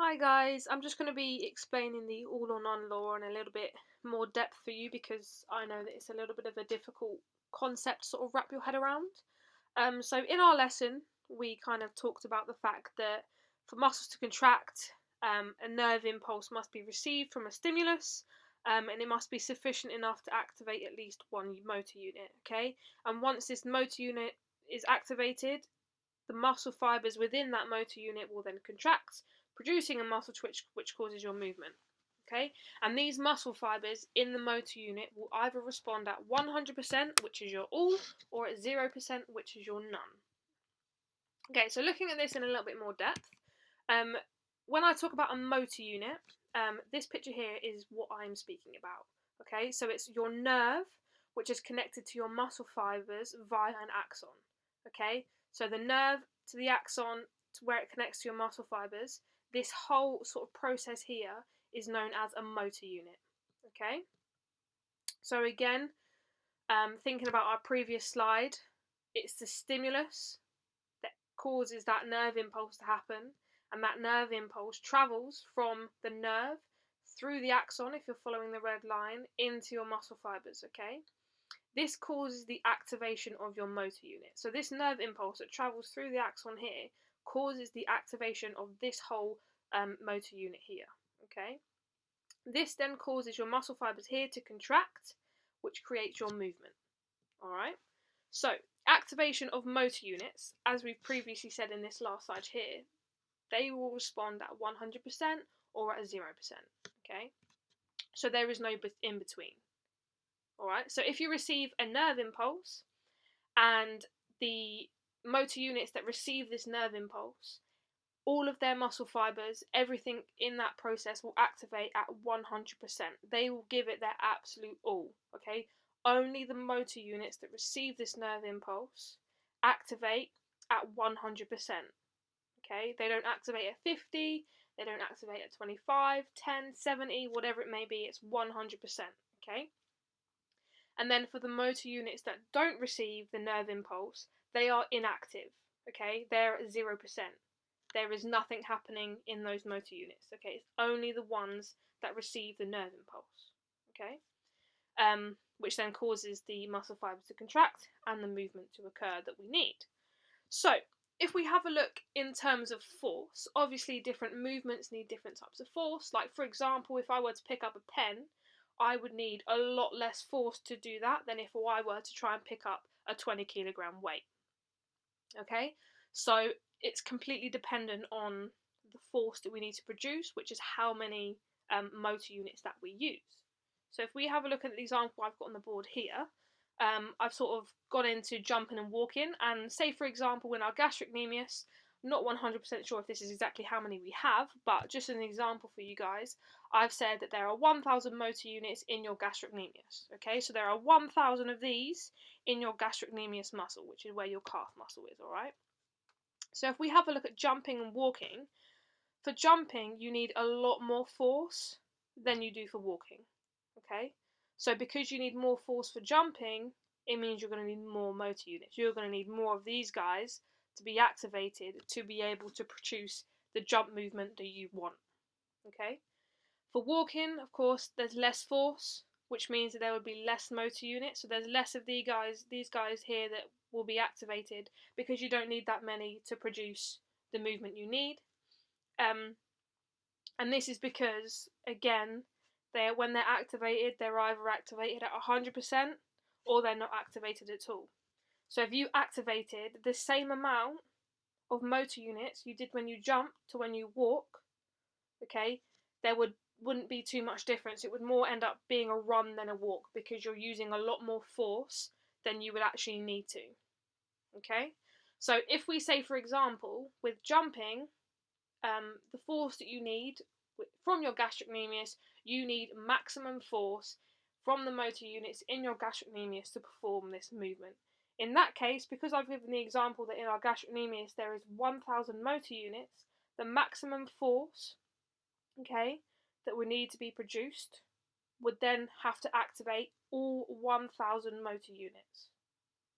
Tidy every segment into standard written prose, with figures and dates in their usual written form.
Hi guys, I'm just going to be explaining the all or none law in a little bit more depth for you because I know that it's a little bit of a difficult concept to sort of wrap your head around. So in our lesson, we kind of talked about the fact that for muscles to contract, a nerve impulse must be received from a stimulus, and it must be sufficient enough to activate at least one motor unit, okay? And once this motor unit is activated, the muscle fibers within that motor unit will then contract, producing a muscle twitch which causes your movement. Okay, and these muscle fibers in the motor unit will either respond at 100%, which is your all, or at 0%, which is your none. Okay, so looking at this in a little bit more depth, when I talk about a motor unit, this picture here is what I'm speaking about. Okay, so it's your nerve, which is connected to your muscle fibers via an axon. Okay, so the nerve to the axon to where it connects to your muscle fibers, this whole sort of process here is known as a motor unit. Okay, so again, thinking about our previous slide, it's the stimulus that causes that nerve impulse to happen, and that nerve impulse travels from the nerve through the axon, if you're following the red line, into your muscle fibers. Okay, this causes the activation of your motor unit. So this nerve impulse that travels through the axon here causes the activation of this whole motor unit here. Okay, this then causes your muscle fibers here to contract, which creates your movement. All right, so activation of motor units, as we've previously said in this last slide here, they will respond at 100% or at 0%. Okay, so there is no in between. All right, so if you receive a nerve impulse and the motor units that receive this nerve impulse, all of their muscle fibers, everything in that process will activate at 100%. They will give it their absolute all, okay? Only the motor units that receive this nerve impulse activate at 100%, okay? They don't activate at 50, they don't activate at 25, 10, 70, whatever it may be, it's 100%, okay? And then for the motor units that don't receive the nerve impulse, they are inactive, okay? They're at 0%. There is nothing happening in those motor units, okay? It's only the ones that receive the nerve impulse, okay? Which then causes the muscle fibers to contract and the movement to occur that we need. So, if we have a look in terms of force, obviously different movements need different types of force. Like, for example, if I were to pick up a pen, I would need a lot less force to do that than if I were to try and pick up a 20 kilogram weight. Okay, so it's completely dependent on the force that we need to produce, which is how many motor units that we use. So if we have a look at the example I've got on the board here, I've sort of gone into jumping and walking, and say for example in our gastrocnemius, not 100% sure if this is exactly how many we have, but just an example for you guys, I've said that there are 1,000 motor units in your gastrocnemius. Okay, so there are 1,000 of these in your gastrocnemius muscle, which is where your calf muscle is, alright? So if we have a look at jumping and walking, for jumping you need a lot more force than you do for walking, okay? So because you need more force for jumping, it means you're going to need more motor units. You're going to need more of these guys to be activated to be able to produce the jump movement that you want, okay? For walking, of course, there's less force, which means that there would be less motor units, so there's less of these guys here that will be activated because you don't need that many to produce the movement you need. And this is because, again, when they're activated, they're either activated at 100% or they're not activated at all. So if you activated the same amount of motor units you did when you jump to when you walk, okay, there wouldn't be too much difference. It would more end up being a run than a walk because you're using a lot more force than you would actually need to. Okay, so if we say, for example, with jumping, the force that you need from your gastrocnemius, you need maximum force from the motor units in your gastrocnemius to perform this movement. In that case, because I've given the example that in our gastrocnemius there is 1,000 motor units, the maximum force, okay, that would need to be produced would then have to activate all 1,000 motor units,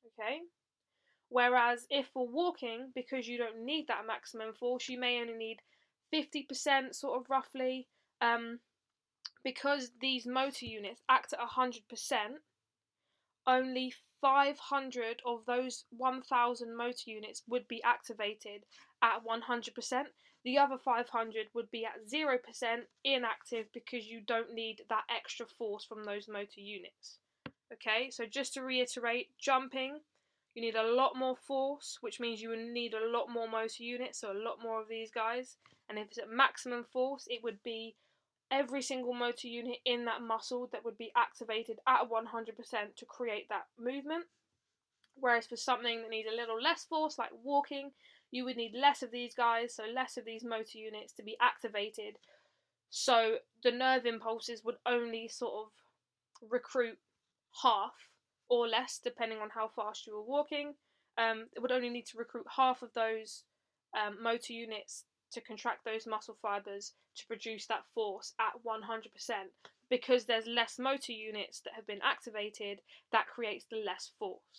okay? Whereas if for walking, because you don't need that maximum force, you may only need 50% sort of roughly. Because these motor units act at 100%, only 500 of those 1,000 motor units would be activated at 100%. The other 500 would be at 0% inactive because you don't need that extra force from those motor units. Okay, so just to reiterate, jumping, you need a lot more force, which means you will need a lot more motor units, so a lot more of these guys. And if it's at maximum force, it would be every single motor unit in that muscle that would be activated at 100% to create that movement. Whereas for something that needs a little less force, like walking, you would need less of these guys, so less of these motor units to be activated. So the nerve impulses would only sort of recruit half or less, depending on how fast you were walking. It would only need to recruit half of those motor units to contract those muscle fibers to produce that force at 100%. Because there's less motor units that have been activated, that creates the less force.